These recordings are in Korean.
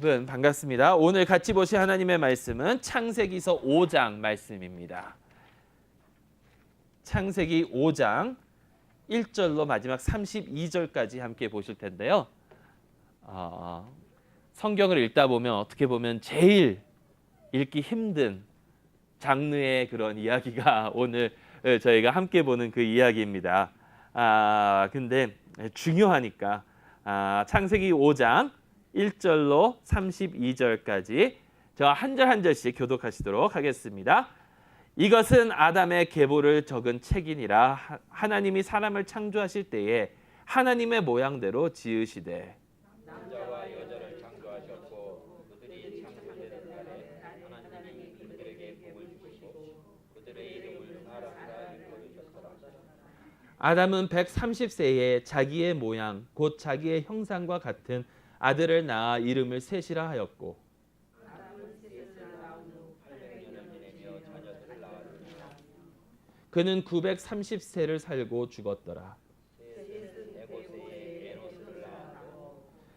여러분 반갑습니다. 오늘 같이 보실 하나님의 말씀은 창세기서 5장 말씀입니다. 창세기 5장 1절로 마지막 32절까지 함께 보실 텐데요. 성경을 읽다 보면 어떻게 보면 제일 읽기 힘든 장르의 그런 이야기가 오늘 저희가 함께 보는 그 이야기입니다. 근데 중요하니까 창세기 5장 1절로 32절까지 저 한 절 한 절씩 교독하시도록 하겠습니다. 이것은 아담의 계보를 적은 책이니라. 하나님이 사람을 창조하실 때에 하나님의 모양대로 지으시되 남자와 여자를 창조하셨고 그들이 창조되는 날에 하나님이 그들에게 복을 주시고 그들의 이름을 사람이라 일컬으셨더라. 아담은 130세에 자기의 모양 곧 자기의 형상과 같은 아들을 낳아 이름을 셋이라 하였고 그는 930세를 살고 죽었더라.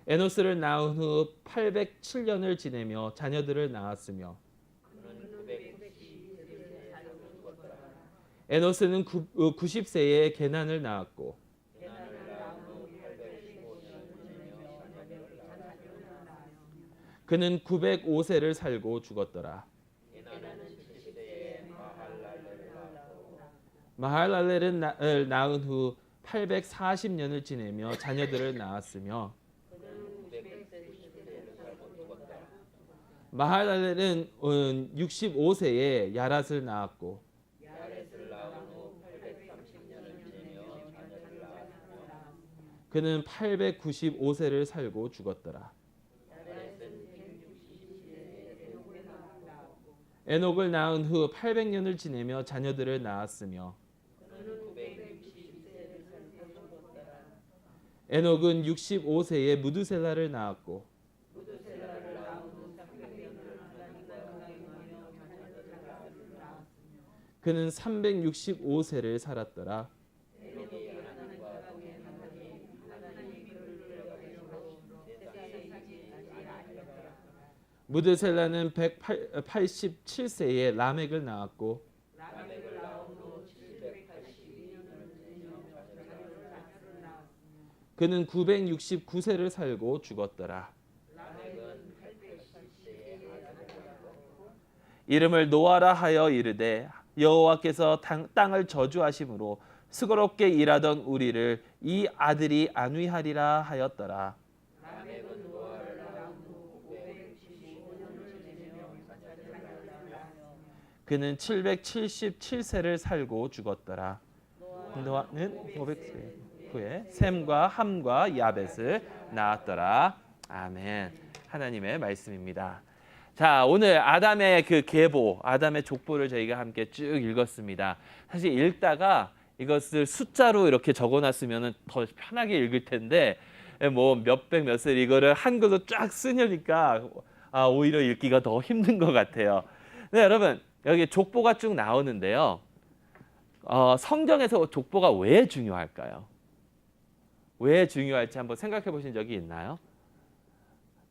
에노스를 낳은 후 807년을 지내며 자녀들을 낳았으며 에노스는 90세에 게난을 낳았고 그는 905세를 살고 죽었더라. 마할랄렐을 낳은 후 840년을 지내며 자녀들을 낳았으며 마할랄렐은 65세에 야랏을 낳았고 그는 895세를 살고 죽었더라. 에녹을 낳은 후 800년을 지내며 자녀들을 낳았으며 에녹은 65세에 무드셀라를 낳았고 그는 365세를 살았더라. 무드셀라는 187세에 라멕을 낳았고 그는 969세를 살고 죽었더라. 이름을 노아라 하여 이르되 여호와께서 땅을 저주하심으로 수고롭게 일하던 우리를 이 아들이 안위하리라 하였더라. 그는 777세를 살고 죽었더라. 노아는 500세 후에 셈과 함과 야벳을 낳았더라. 아멘. 하나님의 말씀입니다. 자, 오늘 아담의 그 계보, 아담의 족보를 저희가 함께 쭉 읽었습니다. 사실 읽다가 이것을 숫자로 이렇게 적어놨으면 더 편하게 읽을 텐데 뭐 몇백 몇셀 이거를 한글로 쫙 쓰려니까 오히려 읽기가 더 힘든 것 같아요. 네, 여러분 여기 족보가 쭉 나오는데요. 성경에서 족보가 왜 중요할까요? 왜 중요할지 한번 생각해 보신 적이 있나요?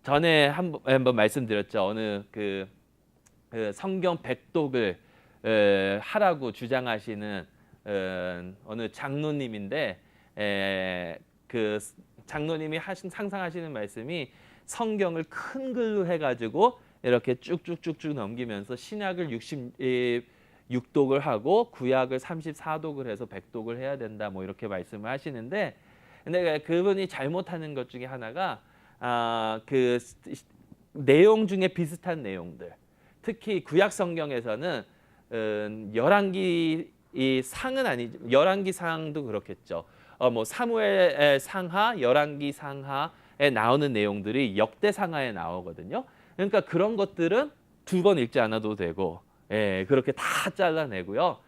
전에 한번 말씀드렸죠. 어느 그 성경 백독을 하라고 주장하시는 어느 장로님인데 그 장로님이 상상하시는 말씀이 성경을 큰 글로 해가지고 이렇게 쭉쭉쭉쭉 넘기면서 신약을 66독을 하고 구약을 34독을 해서 100독을 해야 된다 뭐 이렇게 말씀을 하시는데 근데 그분이 잘못하는 것 중에 하나가 그 내용 중에 비슷한 내용들 특히 구약 성경에서는 열왕기 상은 아니죠. 열왕기 상도 그렇겠죠. 뭐 사무엘 상하, 열왕기 상하에 나오는 내용들이 역대 상하에 나오거든요. 그러니까 그런 것들은 두 번 읽지 않아도 되고, 그렇게 다 잘라내고요.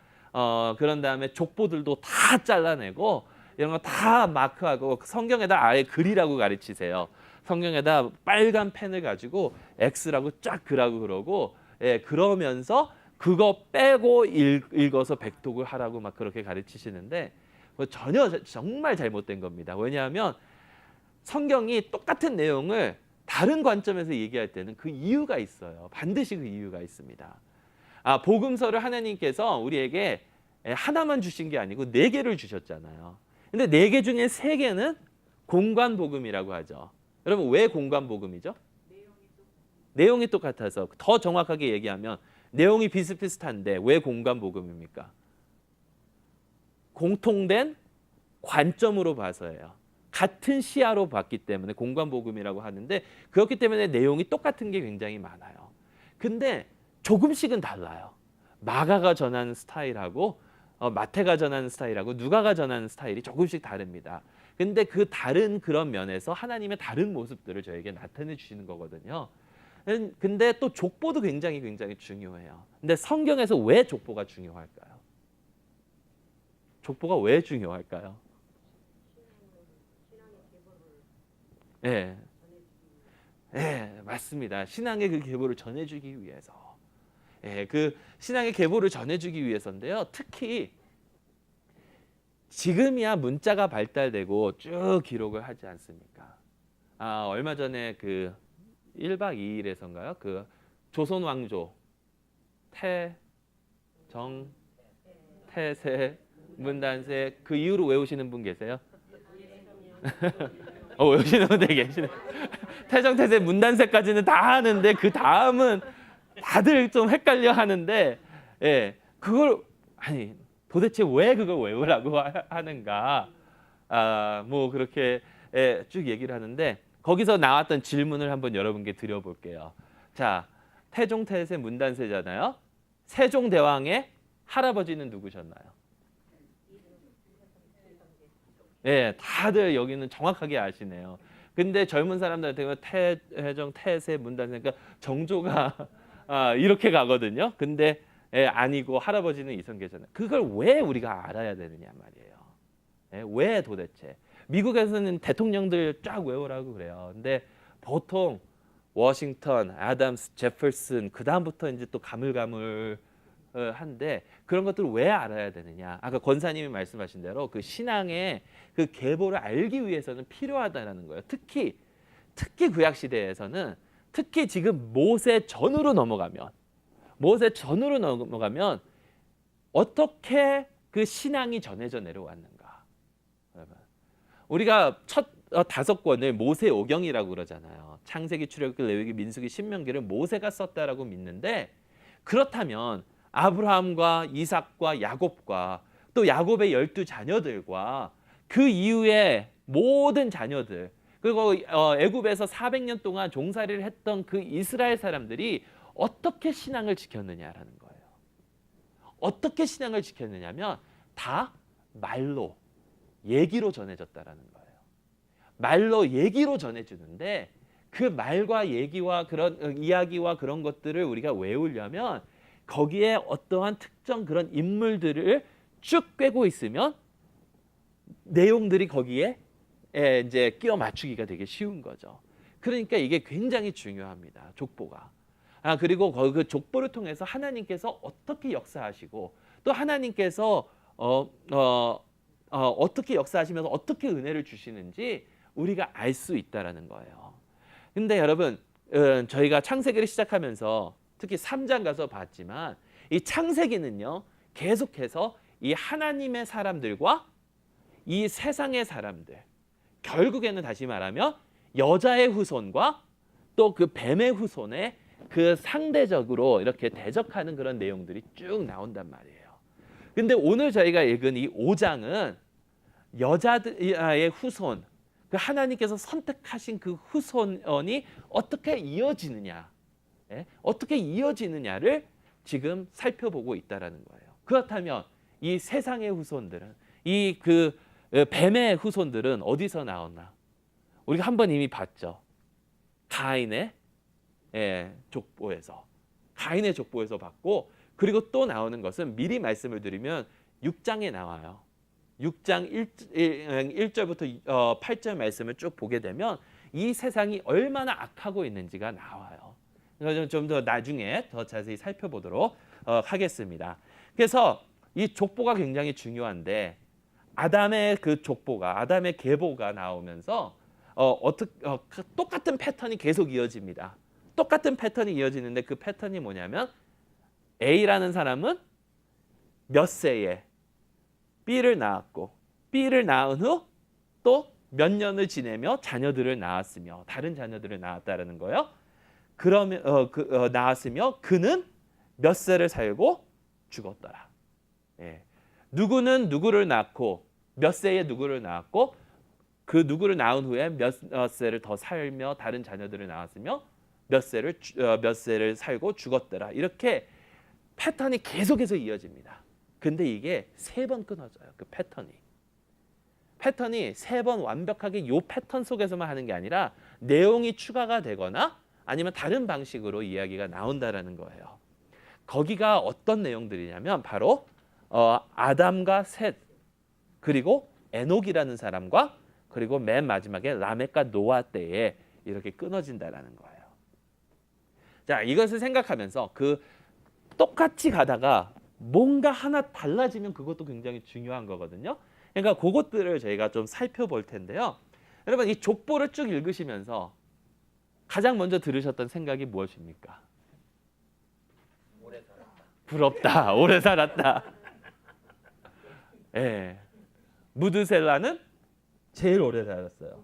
그런 다음에 족보들도 다 잘라내고 이런 거 다 마크하고 성경에다 아예 글이라고 가르치세요. 성경에다 빨간 펜을 가지고 X라고 쫙 그라고 그러고, 그러면서 그거 빼고 읽어서 백독을 하라고 막 그렇게 가르치시는데 전혀 정말 잘못된 겁니다. 왜냐하면 성경이 똑같은 내용을 다른 관점에서 얘기할 때는 그 이유가 있어요. 반드시 그 이유가 있습니다. 복음서를 하나님께서 우리에게 하나만 주신 게 아니고 4개를 주셨잖아요. 근데 4개 중에 3개는 공관복음이라고 하죠. 여러분 왜 공관복음이죠? 내용이 똑같아서. 더 정확하게 얘기하면 내용이 비슷비슷한데 왜 공관복음입니까? 공통된 관점으로 봐서예요. 같은 시야로 봤기 때문에 공관복음이라고 하는데, 그렇기 때문에 내용이 똑같은 게 굉장히 많아요. 근데 조금씩은 달라요. 마가가 전하는 스타일하고 마태가 전하는 스타일하고 누가가 전하는 스타일이 조금씩 다릅니다. 근데 그 다른 그런 면에서 하나님의 다른 모습들을 저에게 나타내 주시는 거거든요. 근데 또 족보도 굉장히 중요해요. 근데 성경에서 왜 족보가 중요할까요? 족보가 왜 중요할까요? 예, 맞습니다. 신앙의 그 계보를 전해주기 위해서. 그 신앙의 계보를 전해주기 위해서인데요. 특히 지금이야 문자가 발달되고 쭉 기록을 하지 않습니까? 얼마 전에 그 1박 2일에선가요? 그 조선 왕조 태정 태세 문단세 그 이후로 외우시는 분 계세요? 외우시는 분들 계시네. 태정 태세 문단세까지는 다 하는데 그 다음은 다들 좀 헷갈려 하는데, 그걸 도대체 왜 그걸 외우라고 하는가? 뭐 그렇게 쭉 얘기를 하는데, 거기서 나왔던 질문을 한번 여러분께 드려볼게요. 자, 태종 태세 문단세잖아요. 세종대왕의 할아버지는 누구셨나요? 다들 여기는 정확하게 아시네요. 근데 젊은 사람들한테 태종 태세 문단세, 그러니까 정조가 이렇게 가거든요. 근데 아니고 할아버지는 이성계잖아요. 그걸 왜 우리가 알아야 되느냐 말이에요. 왜 도대체? 미국에서는 대통령들 쫙 외우라고 그래요. 근데 보통 워싱턴, 아담스, 제퍼슨 그 다음부터 이제 또 가물가물 한데, 그런 것들을 왜 알아야 되느냐? 아까 권사님이 말씀하신 대로 그 신앙의 그 계보를 알기 위해서는 필요하다라는 거예요. 특히 구약 시대에서는, 특히 지금 모세 전으로 넘어가면 어떻게 그 신앙이 전해져 내려왔는가? 여러분, 우리가 첫 5권을 모세오경이라고 그러잖아요. 창세기, 출애굽기, 레위기, 민수기, 신명기를 모세가 썼다라고 믿는데, 그렇다면 아브라함과 이삭과 야곱과 또 야곱의 12자녀들과 그 이후에 모든 자녀들, 그리고 애굽에서 400년 동안 종살이를 했던 그 이스라엘 사람들이 어떻게 신앙을 지켰느냐라는 거예요. 어떻게 신앙을 지켰느냐면 다 말로, 얘기로 전해졌다라는 거예요. 말로, 얘기로 전해주는데, 그 말과 얘기와 그런 이야기와 그런 것들을 우리가 외우려면 거기에 어떠한 특정 그런 인물들을 쭉 꿰고 있으면 내용들이 거기에 이제 끼워 맞추기가 되게 쉬운 거죠. 그러니까 이게 굉장히 중요합니다. 족보가. 그리고 그 족보를 통해서 하나님께서 어떻게 역사하시고, 또 하나님께서 어떻게 역사하시면서 어떻게 은혜를 주시는지 우리가 알 수 있다라는 거예요. 근데 여러분, 저희가 창세기를 시작하면서 특히 3장 가서 봤지만, 이 창세기는요 계속해서 이 하나님의 사람들과 이 세상의 사람들, 결국에는 다시 말하면 여자의 후손과 또 그 뱀의 후손의 그 상대적으로 이렇게 대적하는 그런 내용들이 쭉 나온단 말이에요. 근데 오늘 저희가 읽은 이 5장은 여자의 후손, 그 하나님께서 선택하신 그 후손이 어떻게 이어지느냐, 어떻게 이어지느냐를 지금 살펴보고 있다라는 거예요. 그렇다면 이 세상의 후손들은, 이 그 뱀의 후손들은 어디서 나왔나? 우리가 한번 이미 봤죠. 가인의 족보에서 봤고, 그리고 또 나오는 것은 미리 말씀을 드리면 6장에 나와요. 6장 1절부터 8절 말씀을 쭉 보게 되면 이 세상이 얼마나 악하고 있는지가 나와요. 좀 더 나중에 더 자세히 살펴보도록 하겠습니다. 그래서 이 족보가 굉장히 중요한데, 아담의 그 족보가, 아담의 계보가 나오면서 똑같은 패턴이 계속 이어집니다. 똑같은 패턴이 이어지는데 그 패턴이 뭐냐면 A라는 사람은 몇 세에 B를 낳았고 B를 낳은 후 또 몇 년을 지내며 자녀들을 낳았으며 다른 자녀들을 낳았다라는 거예요. 그러면 낳았으며 그는 몇 세를 살고 죽었더라. 예. 누구는 누구를 낳고 몇 세에 누구를 낳았고 그 누구를 낳은 후에 몇 세를 더 살며 다른 자녀들을 낳았으며 몇 세를 살고 죽었더라. 이렇게 패턴이 계속해서 이어집니다. 근데 이게 3번 끊어져요. 그 패턴이 3번 완벽하게 요 패턴 속에서만 하는 게 아니라 내용이 추가가 되거나 아니면 다른 방식으로 이야기가 나온다라는 거예요. 거기가 어떤 내용들이냐면 바로 아담과 셋 그리고 에녹이라는 사람과 그리고 맨 마지막에 라멕과 노아 때에 이렇게 끊어진다라는 거예요. 자, 이것을 생각하면서 그 똑같이 가다가 뭔가 하나 달라지면 그것도 굉장히 중요한 거거든요. 그러니까 그것들을 저희가 좀 살펴볼 텐데요. 여러분 이 족보를 쭉 읽으시면서 가장 먼저 들으셨던 생각이 무엇입니까? 오래 살았다. 부럽다. 오래 살았다. 예. 무드셀라는 제일 오래 살았어요.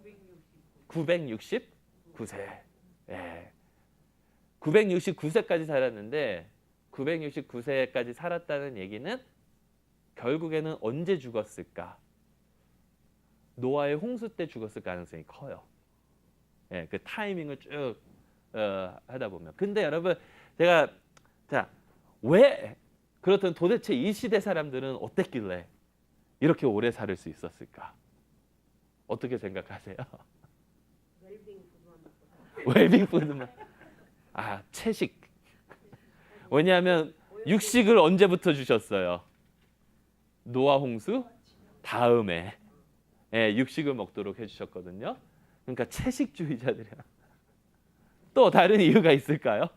969세. 예. 969세까지 살았는데 969세까지 살았다는 얘기는 결국에는 언제 죽었을까? 노아의 홍수 때 죽었을 가능성이 커요. 예, 그 타이밍을 쭉 하다 보면. 근데 여러분 제가 왜 그렇든 도대체 이 시대 사람들은 어땠길래 이렇게 오래 살 수 있었을까? 어떻게 생각하세요? 웰빙 푸드만. 채식. 왜냐하면 육식을 언제부터 주셨어요? 노아 홍수 다음에 육식을 먹도록 해주셨거든요. 그러니까 채식주의자들이야. 또 다른 이유가 있을까요?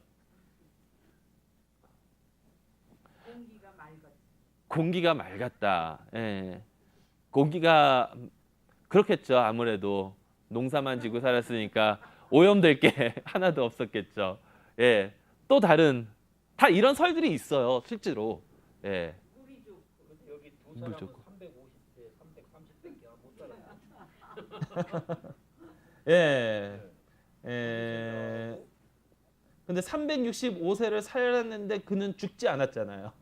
공기가 맑았다. 예. 공기가 그렇겠죠. 아무래도 농사만 지고 살았으니까 오염될 게 하나도 없었겠죠. 예. 또 다른 다 이런 설들이 있어요. 실제로. 예. 여기 두 사람은 물 좋고. 350세, 330세밖에 못 살았다. 예. 근데 365세를 살았는데 그는 죽지 않았잖아요.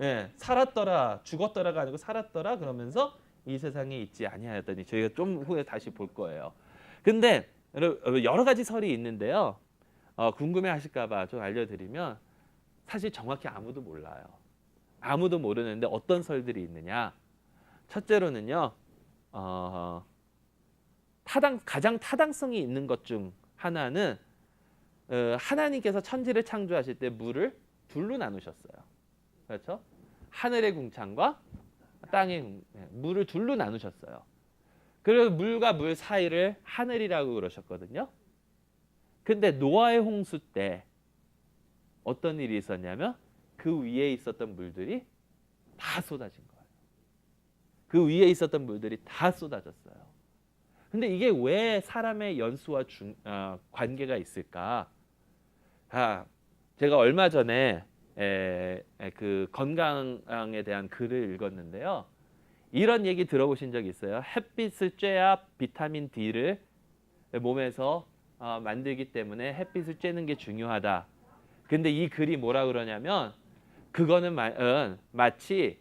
예, 살았더라, 죽었더라가 아니고 살았더라 그러면서 이 세상에 있지 아니하였더니 저희가 좀 후에 다시 볼 거예요. 근데 여러 가지 설이 있는데요. 궁금해하실까봐 좀 알려드리면 사실 정확히 아무도 몰라요. 아무도 모르는데 어떤 설들이 있느냐? 첫째로는요. 가장 타당성이 있는 것 중 하나는 하나님께서 천지를 창조하실 때 물을 둘로 나누셨어요. 그렇죠? 하늘의 궁창과 땅의 물을 둘로 나누셨어요. 그리고 물과 물 사이를 하늘이라고 그러셨거든요. 근데 노아의 홍수 때 어떤 일이 있었냐면 그 위에 있었던 물들이 다 쏟아진 거예요. 그 위에 있었던 물들이 다 쏟아졌어요. 근데 이게 왜 사람의 연수와 관계가 있을까? 제가 얼마 전에 그 건강에 대한 글을 읽었는데요. 이런 얘기 들어보신 적 있어요? 햇빛을 쬐야 비타민 D를 몸에서 만들기 때문에 햇빛을 쬐는 게 중요하다. 근데 이 글이 뭐라 그러냐면 그거는 마치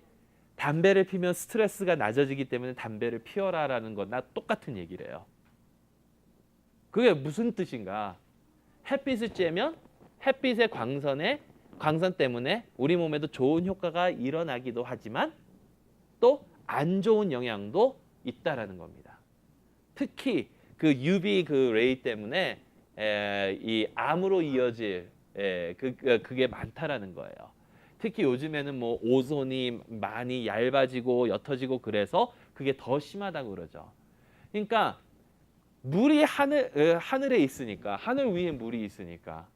담배를 피면 스트레스가 낮아지기 때문에 담배를 피워라라는 거나 똑같은 얘기를 해요. 그게 무슨 뜻인가? 햇빛을 쬐면 햇빛의 광선 때문에 우리 몸에도 좋은 효과가 일어나기도 하지만 또 안 좋은 영향도 있다라는 겁니다. 특히 그 UV 그 레이 때문에 이 암으로 이어질 그게 많다라는 거예요. 특히 요즘에는 뭐 오존이 많이 얇아지고 옅어지고 그래서 그게 더 심하다고 그러죠. 그러니까 물이 하늘에 있으니까 하늘 위에 물이 있으니까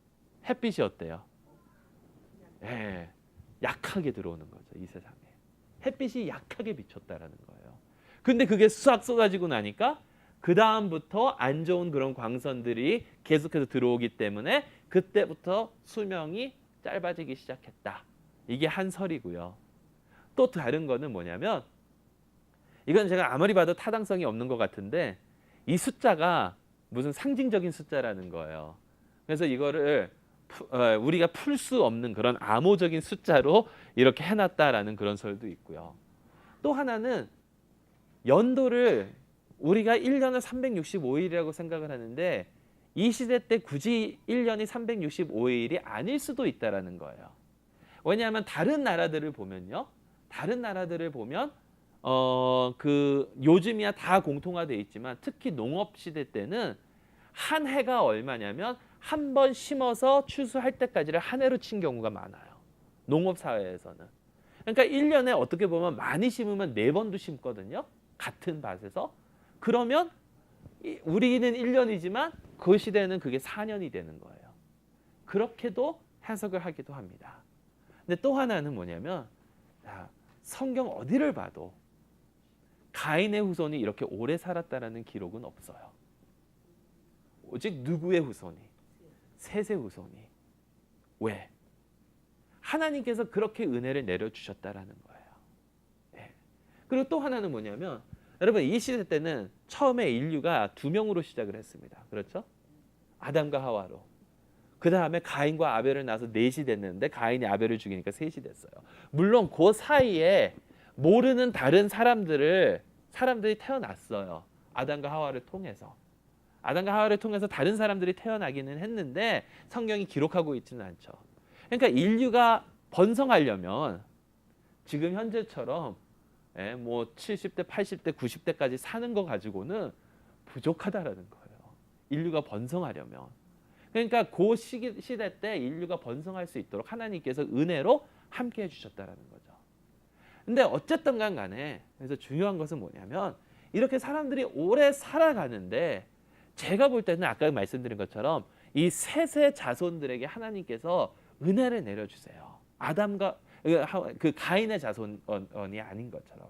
햇빛이 어때요? 약하게 들어오는 거죠. 이 세상에. 햇빛이 약하게 비쳤다라는 거예요. 근데 그게 싹 쏟아지고 나니까 그 다음부터 안 좋은 그런 광선들이 계속해서 들어오기 때문에 그때부터 수명이 짧아지기 시작했다. 이게 한 설이고요. 또 다른 거는 뭐냐면 이건 제가 아무리 봐도 타당성이 없는 것 같은데 이 숫자가 무슨 상징적인 숫자라는 거예요. 그래서 이거를 우리가 풀 수 없는 그런 암호적인 숫자로 이렇게 해놨다라는 그런 설도 있고요. 또 하나는 연도를 우리가 1년을 365일이라고 생각을 하는데 이 시대 때 굳이 1년이 365일이 아닐 수도 있다라는 거예요. 왜냐하면 다른 나라들을 보면요. 다른 나라들을 보면 그 요즘이야 다 공통화돼 있지만 특히 농업 시대 때는 한 해가 얼마냐면 한 번 심어서 추수할 때까지를 한 해로 친 경우가 많아요. 농업 사회에서는. 그러니까 1년에 어떻게 보면 많이 심으면 4번도 심거든요. 같은 밭에서. 그러면 우리는 1년이지만 그 시대는 그게 4년이 되는 거예요. 그렇게도 해석을 하기도 합니다. 근데 또 하나는 뭐냐면 성경 어디를 봐도 가인의 후손이 이렇게 오래 살았다라는 기록은 없어요. 오직 누구의 후손이? 셋의 후손이. 왜? 하나님께서 그렇게 은혜를 내려주셨다라는 거예요. 네. 그리고 또 하나는 뭐냐면 여러분 이 시대 때는 처음에 인류가 2명으로 시작을 했습니다. 그렇죠? 아담과 하와로. 그 다음에 가인과 아벨을 낳아서 4이 됐는데 가인이 아벨을 죽이니까 3이 됐어요. 물론 그 사이에 모르는 다른 사람들이 태어났어요. 아담과 하와를 통해서. 아담과 하와를 통해서 다른 사람들이 태어나기는 했는데 성경이 기록하고 있지는 않죠. 그러니까 인류가 번성하려면 지금 현재처럼 뭐 70대, 80대, 90대까지 사는 거 가지고는 부족하다라는 거예요. 인류가 번성하려면. 그러니까 그 시대 때 인류가 번성할 수 있도록 하나님께서 은혜로 함께 해주셨다라는 거죠. 근데 어쨌든 간에 그래서 중요한 것은 뭐냐면 이렇게 사람들이 오래 살아가는데 제가 볼 때는 아까 말씀드린 것처럼 이 셋의 자손들에게 하나님께서 은혜를 내려주세요. 아담과 그 가인의 자손이 아닌 것처럼.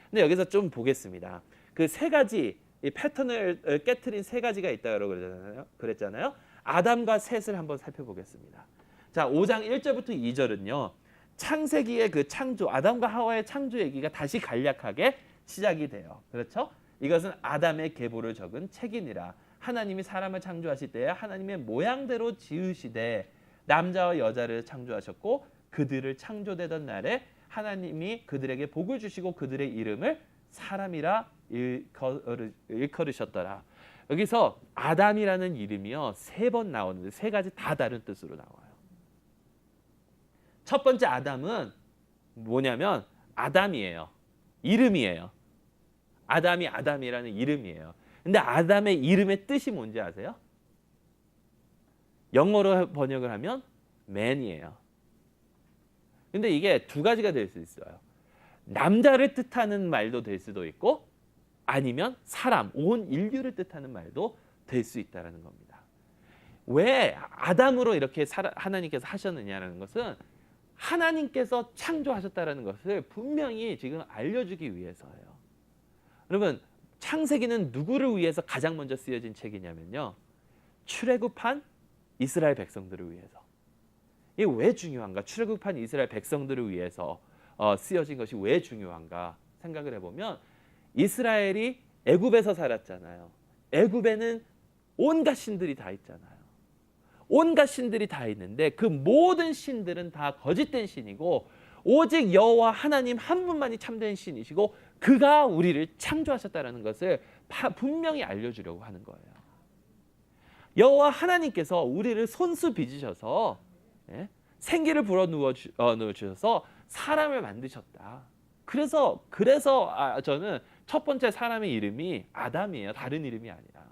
근데 여기서 좀 보겠습니다. 그 3가지 이 패턴을 깨트린 3가지가 있다고 그랬잖아요. 아담과 셋을 한번 살펴보겠습니다. 자, 5장 1절부터 2절은요. 창세기의 그 창조, 아담과 하와의 창조 얘기가 다시 간략하게 시작이 돼요. 그렇죠? 이것은 아담의 계보를 적은 책이니라. 하나님이 사람을 창조하실 때에 하나님의 모양대로 지으시되 남자와 여자를 창조하셨고 그들을 창조되던 날에 하나님이 그들에게 복을 주시고 그들의 이름을 사람이라 일컬으셨더라. 여기서 아담이라는 이름이요 3번 나오는데 3가지 다 다른 뜻으로 나와요. 첫 번째 아담은 뭐냐면 아담이에요. 이름이에요. 아담이라는 이름이에요. 근데 아담의 이름의 뜻이 뭔지 아세요? 영어로 번역을 하면 man이에요. 근데 이게 2가지가 될 수 있어요. 남자를 뜻하는 말도 될 수도 있고 아니면 사람, 온 인류를 뜻하는 말도 될 수 있다는 겁니다. 왜 아담으로 이렇게 하나님께서 하셨느냐는 것은 하나님께서 창조하셨다는 것을 분명히 지금 알려주기 위해서예요. 여러분 창세기는 누구를 위해서 가장 먼저 쓰여진 책이냐면요. 출애굽한 이스라엘 백성들을 위해서. 이게 왜 중요한가? 출애굽한 이스라엘 백성들을 위해서 쓰여진 것이 왜 중요한가 생각을 해보면 이스라엘이 애굽에서 살았잖아요. 애굽에는 온갖 신들이 다 있잖아요. 온갖 신들이 다 있는데 그 모든 신들은 다 거짓된 신이고 오직 여호와 하나님 한 분만이 참된 신이시고 그가 우리를 창조하셨다는 것을 분명히 알려주려고 하는 거예요. 여호와 하나님께서 우리를 손수 빚으셔서 생기를 불어넣으셔서 사람을 만드셨다. 그래서 저는 첫 번째 사람의 이름이 아담이에요. 다른 이름이 아니라.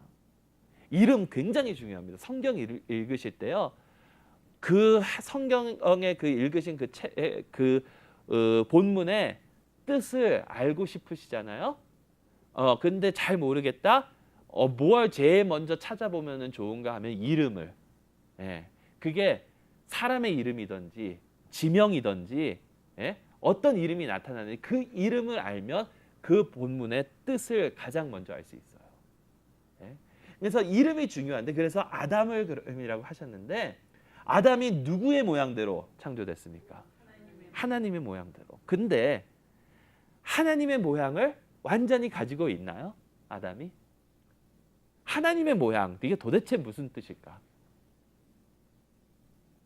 이름 굉장히 중요합니다. 성경 읽으실 때요. 그 성경에 그 읽으신 본문의 뜻을 알고 싶으시잖아요. 근데 잘 모르겠다. 뭘 제일 먼저 찾아보면 좋은가 하면 이름을. 그게 사람의 이름이든지 지명이든지 어떤 이름이 나타나는지 그 이름을 알면 그 본문의 뜻을 가장 먼저 알 수 있어요. 그래서 이름이 중요한데 그래서 아담을 그름이라고 하셨는데 아담이 누구의 모양대로 창조됐습니까? 하나님의 모양대로. 근데 하나님의 모양을 완전히 가지고 있나요? 아담이? 하나님의 모양, 이게 도대체 무슨 뜻일까?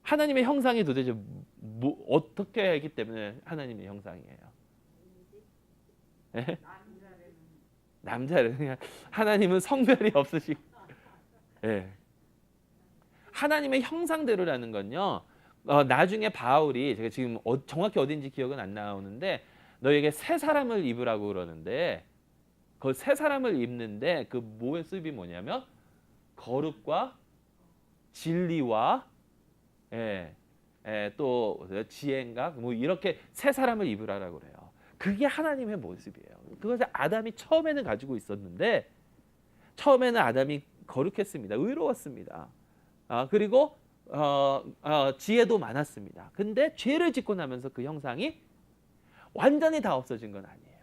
하나님의 형상이 도대체 어떻게 했기 때문에 하나님의 형상이에요? 네? 남자를 그냥 하나님은 성별이 없으시고 네. 하나님의 형상대로라는 건요. 나중에 바울이 제가 지금 정확히 어딘지 기억은 안 나오는데 너에게 새 사람을 입으라고 그러는데 그 새 사람을 입는데 그 모습이 뭐냐면 거룩과 진리와 또 지혜인가 뭐 이렇게 새 사람을 입으라고 그래요. 그게 하나님의 모습이에요. 그것을 아담이 처음에는 가지고 있었는데 처음에는 아담이 거룩했습니다. 의로웠습니다. 그리고 지혜도 많았습니다. 근데 죄를 짓고 나면서 그 형상이 완전히 다 없어진 건 아니에요.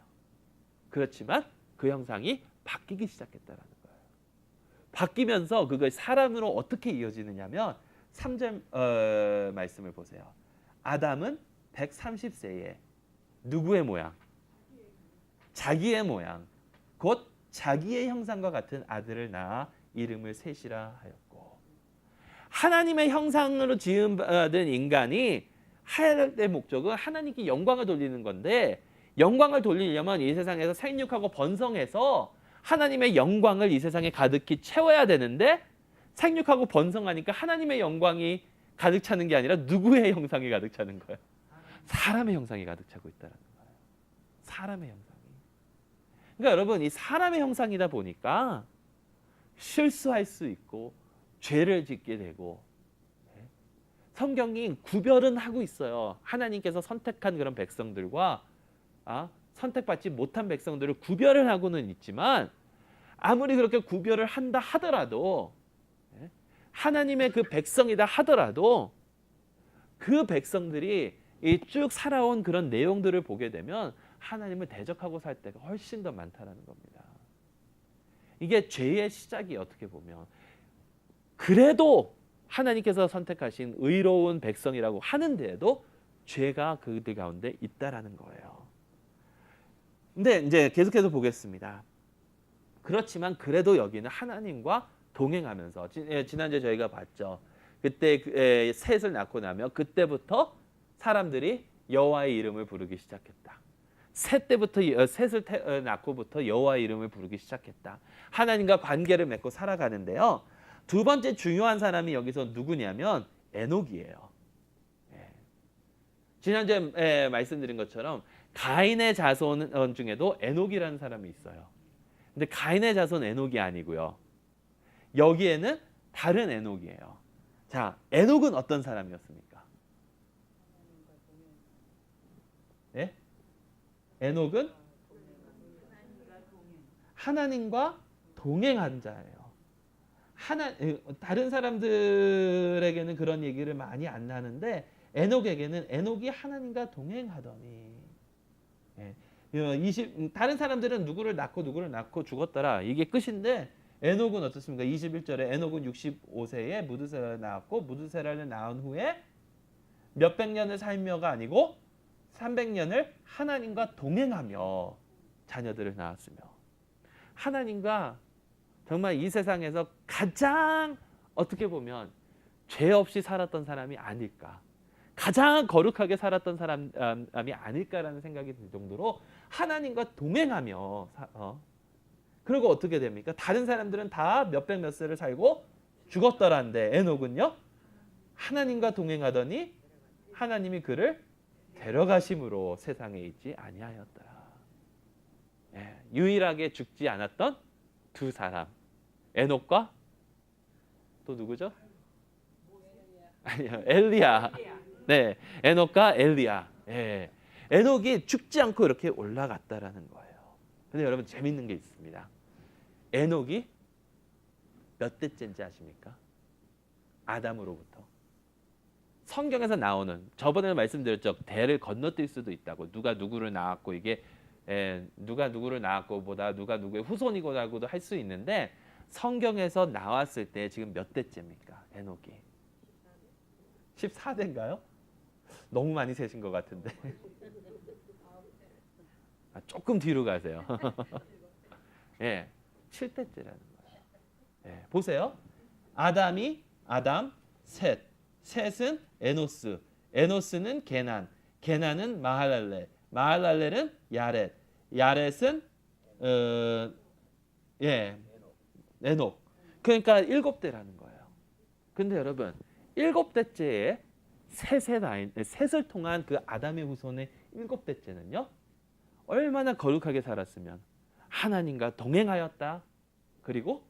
그렇지만 그 형상이 바뀌기 시작했다라는 거예요. 바뀌면서 그걸 사람으로 어떻게 이어지느냐면 3절 말씀을 보세요. 아담은 130세에 누구의 모양? 자기의 모양, 곧 자기의 형상과 같은 아들을 낳아 이름을 셋이라 하였고 하나님의 형상으로 지음받은 인간이 해야 될 목적은 하나님께 영광을 돌리는 건데 영광을 돌리려면 이 세상에서 생육하고 번성해서 하나님의 영광을 이 세상에 가득히 채워야 되는데 생육하고 번성하니까 하나님의 영광이 가득 차는 게 아니라 누구의 형상이 가득 차는 거예요? 사람의 형상이 가득 차고 있다는 거예요. 사람의 형상이. 그러니까 여러분 이 사람의 형상이다 보니까 실수할 수 있고 죄를 짓게 되고 성경이 구별은 하고 있어요. 하나님께서 선택한 그런 백성들과 선택받지 못한 백성들을 구별을 하고는 있지만 아무리 그렇게 구별을 한다 하더라도 하나님의 그 백성이다 하더라도 그 백성들이 이 쭉 살아온 그런 내용들을 보게 되면 하나님을 대적하고 살 때가 훨씬 더 많다는 겁니다. 이게 죄의 시작이 어떻게 보면 그래도 하나님께서 선택하신 의로운 백성이라고 하는데도 죄가 그들 가운데 있다라는 거예요. 근데 이제 계속해서 보겠습니다. 그렇지만 그래도 여기는 하나님과 동행하면서 지난주에 저희가 봤죠. 그때 셋을 낳고 나면 그때부터 사람들이 여호와의 이름을 부르기 시작했다. 셋을 낳고부터 여호와의 이름을 부르기 시작했다. 하나님과 관계를 맺고 살아가는데요. 두 번째 중요한 사람이 여기서 누구냐면 에녹이에요. 지난주에 말씀드린 것처럼 가인의 자손 중에도 에녹이라는 사람이 있어요. 근데 가인의 자손 에녹이 아니고요. 여기에는 다른 에녹이에요. 자, 에녹은 어떤 사람이었습니까? 네? 에녹은 하나님과 동행한 자예요. 다른 사람들에게는 그런 얘기를 많이 안 하는데 에녹에게는 에녹이 하나님과 동행하더니 다른 사람들은 누구를 낳고 죽었더라. 이게 끝인데 에녹은 어떻습니까? 21절에 에녹은 65세에 무드세라를 낳았고 무드세라를 낳은 후에 몇백 년을 살며가 아니고 300년을 하나님과 동행하며 자녀들을 낳았으며 하나님과 정말 이 세상에서 가장 어떻게 보면 죄 없이 살았던 사람이 아닐까, 가장 거룩하게 살았던 사람이 아닐까라는 생각이 들 정도로 하나님과 동행하며 그리고 어떻게 됩니까? 다른 사람들은 다 몇백 몇 세를 살고 죽었더란데 에녹은요 하나님과 동행하더니 하나님이 그를 데려가심으로 세상에 있지 아니하였더라. 유일하게 죽지 않았던 두 사람, 에녹과 또 누구죠? 아니요, 엘리야. 네, 에녹과 엘리야. 에녹이 죽지 않고 이렇게 올라갔다라는 거예요. 근데 여러분 재밌는 게 있습니다. 에녹이 몇 대째인지 아십니까? 아담으로부터. 성경에서 나오는, 저번에 말씀드렸죠. 대를 건너뛸 수도 있다고. 누가 누구를 낳았고 이게 누가 누구를 낳았고보다 누가 누구의 후손이고라고도 할 수 있는데 성경에서 나왔을 때 지금 몇 대째입니까? 에녹이 14대인가요? 너무 많이 세신 것 같은데. 조금 뒤로 가세요. 예, 7대째라는 거예요. 예, 보세요. 아담, 셋은 에노스, 에노스는 게난, 게난은 마할랄렐은 야렛은 에녹. 그러니까 7대라는 거예요. 근데 여러분 7대째에 셋을 통한 그 아담의 후손의 7대째는요. 얼마나 거룩하게 살았으면 하나님과 동행하였다. 그리고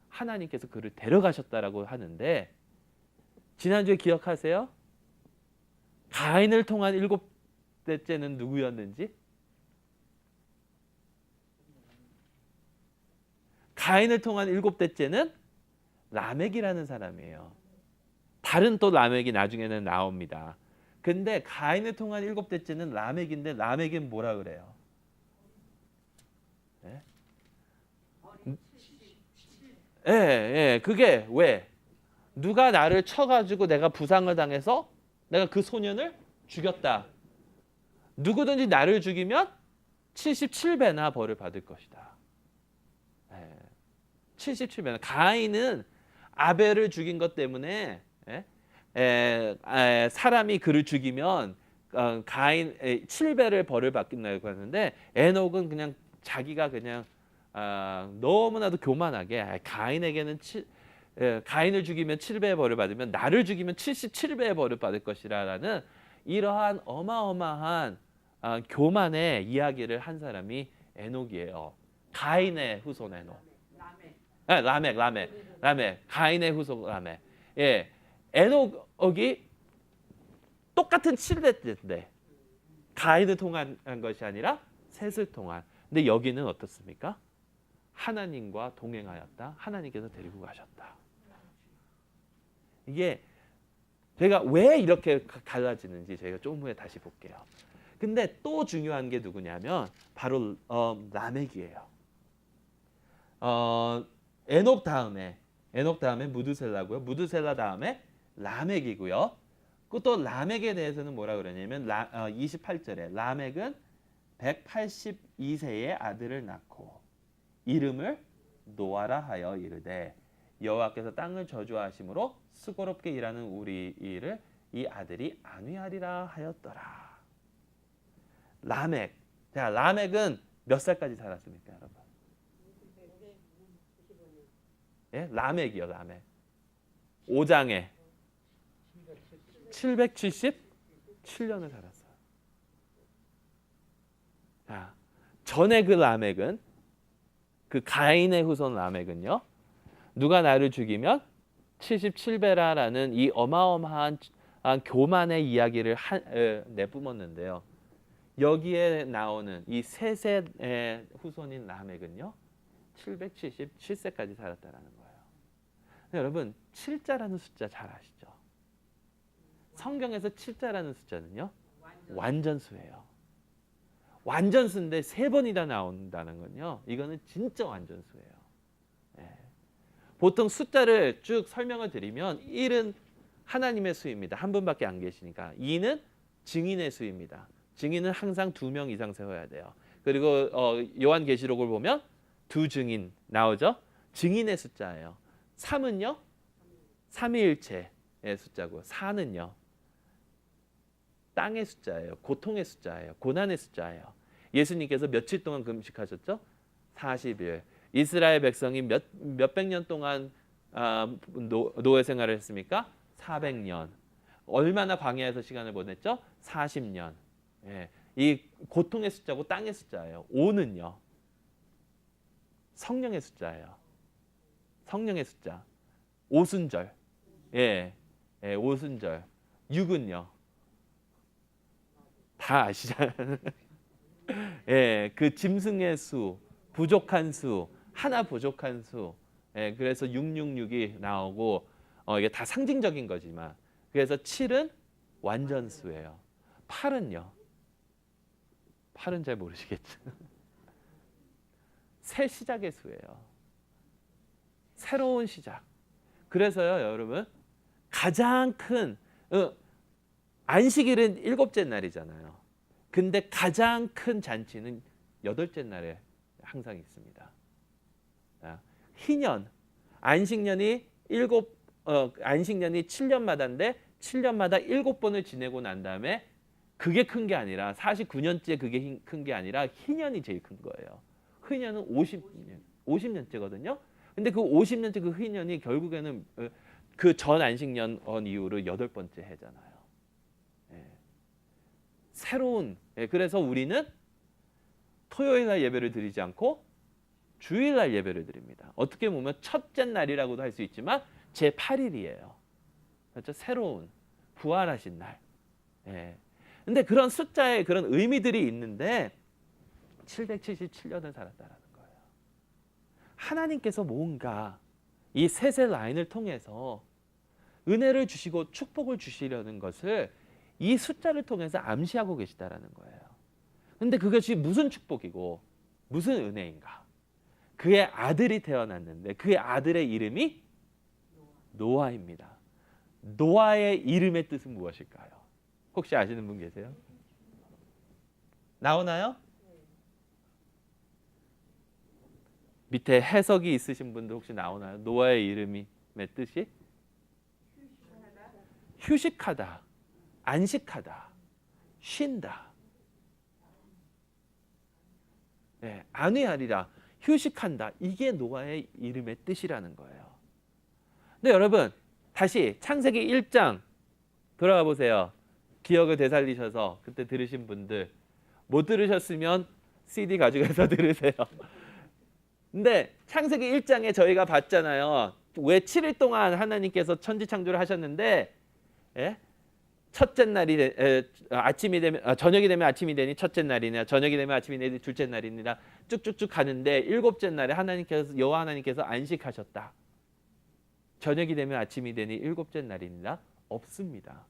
하나님께서 그를 데려가셨다라고 하는데 지난주에 기억하세요? 가인을 통한 7대째는 누구였는지? 가인을 통한 7대째는 라멕이라는 사람이에요. 다른 또 라멕이 나중에는 나옵니다. 근데 가인을 통한 7대째는 라멕인데 라멕은 뭐라 그래요? 그게 왜? 누가 나를 쳐가지고 내가 부상을 당해서 내가 그 소년을 죽였다. 누구든지 나를 죽이면 77배나 벌을 받을 것이다. 77배나. 가인은 아벨을 죽인 것 때문에 사람이 그를 죽이면 가인 7배를 벌을 받긴다고 하는데 에녹은 그냥 자기가 그냥 너무나도 교만하게 가인에게는 가인을 죽이면 7배의 벌을 받으면 나를 죽이면 77배의 벌을 받을 것이라는 이러한 어마어마한 교만의 이야기를 한 사람이 에녹이에요. 가인의 후손 에녹. 라멕. 가인의 후손 라멕. 예, 에녹이 똑같은 7대인데 가인을 통한 것이 아니라 셋을 통한. 근데 여기는 어떻습니까? 하나님과 동행하였다. 하나님께서 데리고 가셨다. 이게 제가 왜 이렇게 갈라지는지 저희가 조금 후에 다시 볼게요. 근데 또 중요한 게 누구냐면 바로 라멕이에요. 에녹 다음에 무드셀라고요. 무드셀라 다음에 라멕이고요. 또 라멕에 대해서는 뭐라 그러냐면 28절에 라멕은 182세의 아들을 낳고 이름을 노아라 하여 이르되 여호와께서 땅을 저주하심으로 수고롭게 일하는 우리 일을 이 아들이 안위하리라 하였더라. 라멕. 자, 라멕은 몇 살까지 살았습니까, 여러분? 예? 라멕이요, 라멕. 5장에 777년을 살았어요. 자, 전에 그 라멕은 그 가인의 후손 라멕은요. 누가 나를 죽이면 77배라라는 이 어마어마한 교만의 이야기를 내뿜었는데요. 여기에 나오는 이 셋의 후손인 라멕은요. 777세까지 살았다라는 거예요. 여러분 7자라는 숫자 잘 아시죠? 성경에서 7자라는 숫자는요. 완전수예요. 완전수인데 3번이나 나온다는 건요. 이거는 진짜 완전수예요. 보통 숫자를 쭉 설명을 드리면 1은 하나님의 수입니다. 한 분밖에 안 계시니까. 2는 증인의 수입니다. 증인은 항상 2명 이상 세워야 돼요. 그리고 요한계시록을 보면 2 증인 나오죠. 증인의 숫자예요. 3은요. 삼위일체의 숫자고 4는요. 땅의 숫자예요. 고통의 숫자예요. 고난의 숫자예요. 예수님께서 며칠 동안 금식하셨죠? 40일. 이스라엘 백성이 몇백 년 동안 노예 생활을 했습니까? 400년. 얼마나 광야에서 시간을 보냈죠? 40년. 예. 이 고통의 숫자고 땅의 숫자예요. 5는요. 성령의 숫자예요. 성령의 숫자. 오순절. 예. 오순절. 6은요. 다 아시잖아요. 예, 그 짐승의 수, 부족한 수, 하나 부족한 수. 예, 그래서 666이 나오고 이게 다 상징적인 거지만 그래서 7은 완전수예요. 8은요. 8은 잘 모르시겠죠. 새 시작의 수예요. 새로운 시작. 그래서요, 여러분, 가장 큰 안식일은 7째 날이잖아요. 근데 가장 큰 잔치는 8째 날에 항상 있습니다. 희년, 안식년이 7년마다인데 7년마다 7번을 지내고 난 다음에 그게 큰 게 아니라 49년째 그게 큰 게 아니라 희년이 제일 큰 거예요. 희년은 50년째거든요. 근데 그 50년째 그 희년이 결국에는 그 전 안식년 이후로 8번째 해잖아요. 새로운, 그래서 우리는 토요일 날 예배를 드리지 않고 주일 날 예배를 드립니다. 어떻게 보면 첫째 날이라고도 할 수 있지만 제8일이에요. 그렇죠? 새로운 부활하신 날. 근데 그런 숫자에 그런 의미들이 있는데 777년을 살았다라는 거예요. 하나님께서 뭔가 이 셋의 라인을 통해서 은혜를 주시고 축복을 주시려는 것을 이 숫자를 통해서 암시하고 계시다라는 거예요. 근데 그것이 무슨 축복이고 무슨 은혜인가? 그의 아들이 태어났는데 그의 아들의 이름이 노아입니다. 노아의 이름의 뜻은 무엇일까요? 혹시 아시는 분 계세요? 나오나요? 밑에 해석이 있으신 분들 혹시 나오나요? 노아의 이름의 뜻이? 휴식하다, 안식하다, 쉰다. 안위하리라, 휴식한다. 이게 노아의 이름의 뜻이라는 거예요. 근데 여러분, 다시 창세기 1장 돌아가 보세요. 기억을 되살리셔서 그때 들으신 분들, 못 들으셨으면 CD 가져가서 들으세요. 근데 창세기 1장에 저희가 봤잖아요. 왜 7일 동안 하나님께서 천지 창조를 하셨는데, 첫째 날이 아침이 되면 저녁이 되면 아침이 되니 첫째 날이냐, 저녁이 되면 아침이 되니 둘째 날이니라 쭉쭉쭉 가는데 7째 날에 여호와 하나님께서 안식하셨다. 저녁이 되면 아침이 되니 7째 날이니라 없습니다.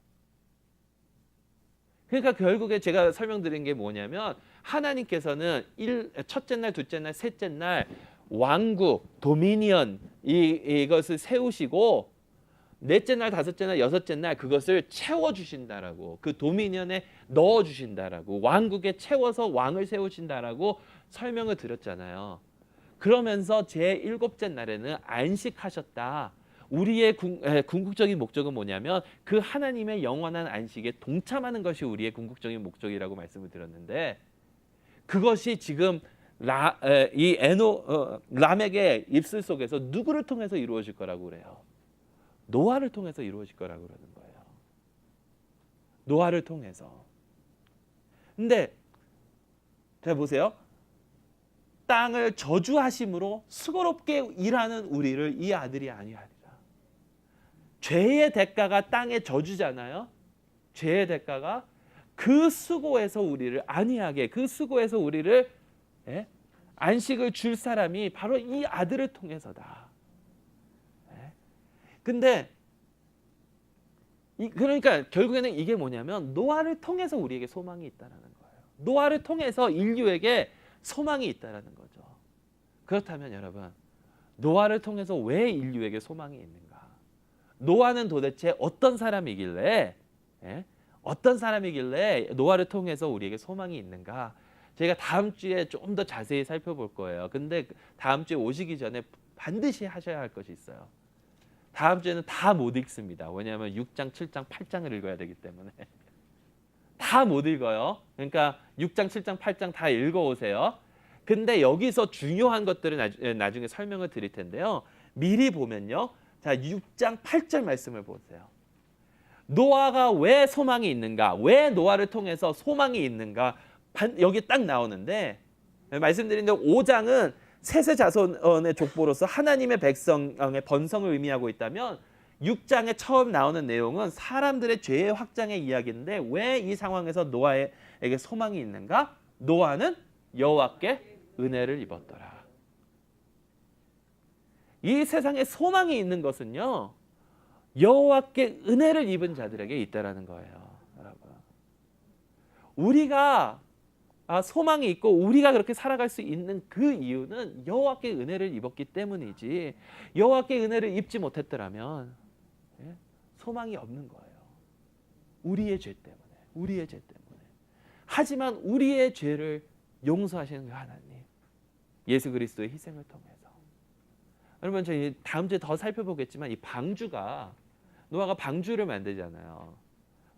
그러니까 결국에 제가 설명드린 게 뭐냐면 하나님께서는 첫째 날, 둘째 날, 셋째 날 왕국, 도미니언 이것을 세우시고 넷째 날, 다섯째 날, 여섯째 날 그것을 채워주신다라고, 그 도미니언에 넣어주신다라고, 왕국에 채워서 왕을 세우신다라고 설명을 드렸잖아요. 그러면서 제7째 날에는 안식하셨다. 우리의 궁극적인 목적은 뭐냐면 그 하나님의 영원한 안식에 동참하는 것이 우리의 궁극적인 목적이라고 말씀을 드렸는데, 그것이 지금 람에게 입술 속에서 누구를 통해서 이루어질 거라고 그래요? 노아를 통해서 이루어질 거라고 그러는 거예요. 노아를 통해서. 근데 자 보세요. 땅을 저주하심으로 수고롭게 일하는 우리를 이 아들이 안위하리라. 죄의 대가가 땅의 저주잖아요. 죄의 대가가 그 수고에서 우리를 안위하게, 그 수고에서 우리를 안식을 줄 사람이 바로 이 아들을 통해서다. 근데 그러니까 결국에는 이게 뭐냐면 노아를 통해서 우리에게 소망이 있다는 거예요. 노아를 통해서 인류에게 소망이 있다는 거죠. 그렇다면 여러분, 노아를 통해서 왜 인류에게 소망이 있는가? 노아는 도대체 어떤 사람이길래 노아를 통해서 우리에게 소망이 있는가? 저희가 다음 주에 좀 더 자세히 살펴볼 거예요. 근데 다음 주에 오시기 전에 반드시 하셔야 할 것이 있어요. 다음 주에는 다 못 읽습니다. 왜냐하면 6장, 7장, 8장을 읽어야 되기 때문에 다 못 읽어요. 그러니까 6장, 7장, 8장 다 읽어오세요. 근데 여기서 중요한 것들을 나중에 설명을 드릴 텐데요. 미리 보면요. 자, 6장 8절 말씀을 보세요. 노아가 왜 소망이 있는가? 왜 노아를 통해서 소망이 있는가? 여기 딱 나오는데, 말씀드린 대로 5장은 셋의 자손의 족보로서 하나님의 백성의 번성을 의미하고 있다면 6장에 처음 나오는 내용은 사람들의 죄의 확장의 이야기인데 왜 이 상황에서 노아에게 소망이 있는가? 노아는 여호와께 은혜를 입었더라. 이 세상에 소망이 있는 것은요, 여호와께 은혜를 입은 자들에게 있다라는 거예요. 여러분, 우리가 소망이 있고 우리가 그렇게 살아갈 수 있는 그 이유는 여호와께 은혜를 입었기 때문이지, 여호와께 은혜를 입지 못했더라면 소망이 없는 거예요. 우리의 죄 때문에. 하지만 우리의 죄를 용서하시는 그 하나님, 예수 그리스도의 희생을 통해서. 여러분, 저희 다음 주에 더 살펴보겠지만 이 방주가, 노아가 방주를 만들잖아요.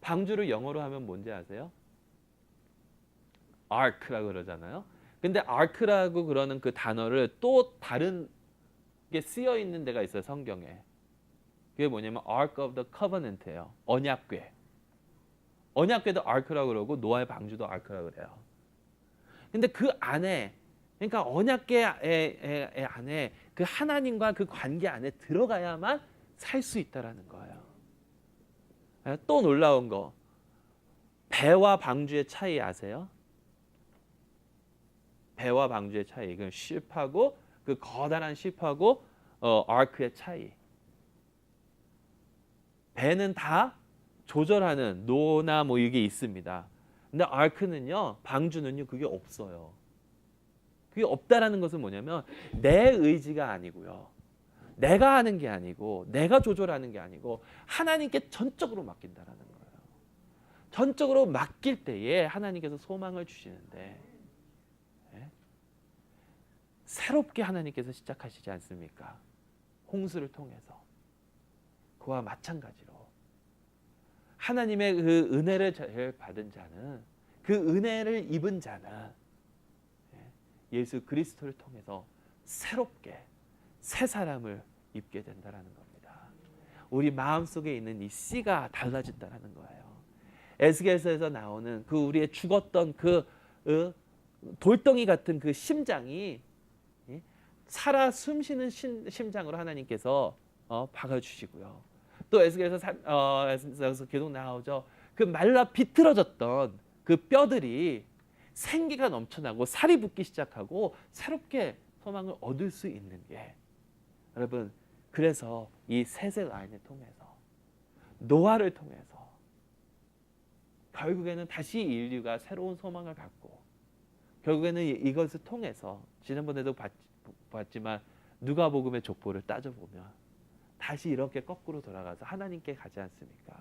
방주를 영어로 하면 뭔지 아세요? ark라고 그러잖아요. 근데 ark라고 그러는 그 단어를 또 다른 게 쓰여 있는 데가 있어요, 성경에. 그게 뭐냐면 Ark of the Covenant예요. 언약궤. 언약궤도 ark라고 그러고 노아의 방주도 ark라고 그래요. 근데 그 안에, 그러니까 언약궤 안에 그 하나님과 그 관계 안에 들어가야만 살 수 있다라는 거예요. 또 놀라운 거, 배와 방주의 차이 아세요? 배와 방주의 차이. 그 ship하고, 그 거대한 ship하고 ark의 차이. 배는 다 조절하는 노나 뭐 이게 있습니다. 근데 ark는요, 방주는요, 그게 없어요. 그게 없다라는 것은 뭐냐면 내 의지가 아니고요, 내가 하는 게 아니고, 내가 조절하는 게 아니고 하나님께 전적으로 맡긴다라는 거예요. 전적으로 맡길 때에 하나님께서 소망을 주시는데, 새롭게 하나님께서 시작하시지 않습니까? 홍수를 통해서. 그와 마찬가지로 하나님의 그 은혜를 받은 자는, 그 은혜를 입은 자는 예수 그리스도를 통해서 새롭게 새 사람을 입게 된다라는 겁니다. 우리 마음속에 있는 이 씨가 달라진다라는 거예요. 에스겔서에서 나오는 그 우리의 죽었던 그 돌덩이 같은 그 심장이 살아 숨쉬는 심장으로 하나님께서 박아주시고요. 또 에스겔서 계속 나오죠. 그 말라 비틀어졌던 그 뼈들이 생기가 넘쳐나고 살이 붙기 시작하고 새롭게 소망을 얻을 수 있는 게, 여러분, 그래서 이 셋의 라인을 통해서, 노아를 통해서 결국에는 다시 인류가 새로운 소망을 갖고, 결국에는 이것을 통해서 지난번에도 봤지만 누가복음의 족보를 따져보면 다시 이렇게 거꾸로 돌아가서 하나님께 가지 않습니까?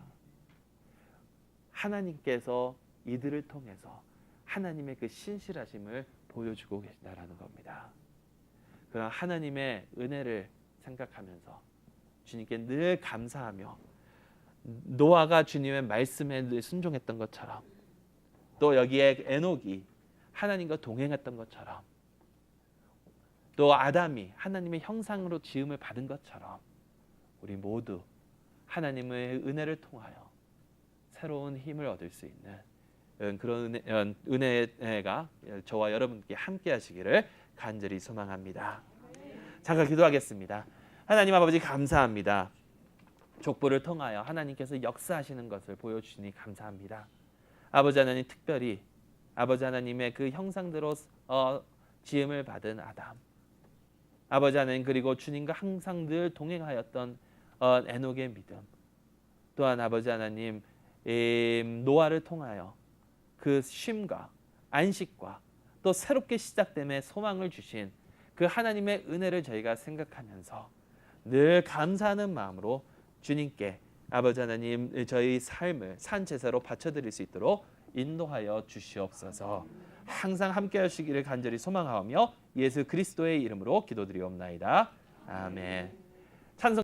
하나님께서 이들을 통해서 하나님의 그 신실하심을 보여주고 계신다라는 겁니다. 그런 하나님의 은혜를 생각하면서 주님께 늘 감사하며, 노아가 주님의 말씀에 늘 순종했던 것처럼, 또 여기에 에녹이 하나님과 동행했던 것처럼, 또 아담이 하나님의 형상으로 지음을 받은 것처럼 우리 모두 하나님의 은혜를 통하여 새로운 힘을 얻을 수 있는 그런 은혜가 저와 여러분께 함께 하시기를 간절히 소망합니다. 잠깐 기도하겠습니다. 하나님 아버지, 감사합니다. 족보를 통하여 하나님께서 역사하시는 것을 보여주시니 감사합니다. 아버지 하나님, 특별히 아버지 하나님의 그 형상대로 지음을 받은 아담, 아버지 하나님, 그리고 주님과 항상 늘 동행하였던 에녹의 믿음, 또한 아버지 하나님 노아를 통하여 그 쉼과 안식과 또 새롭게 시작됨에 소망을 주신 그 하나님의 은혜를 저희가 생각하면서 늘 감사하는 마음으로 주님께 아버지 하나님 저희 삶을 산제사로 바쳐드릴 수 있도록 인도하여 주시옵소서. 항상 함께 하시기를 간절히 소망하며 예수 그리스도의 이름으로 기도드리옵나이다. 아멘. 찬송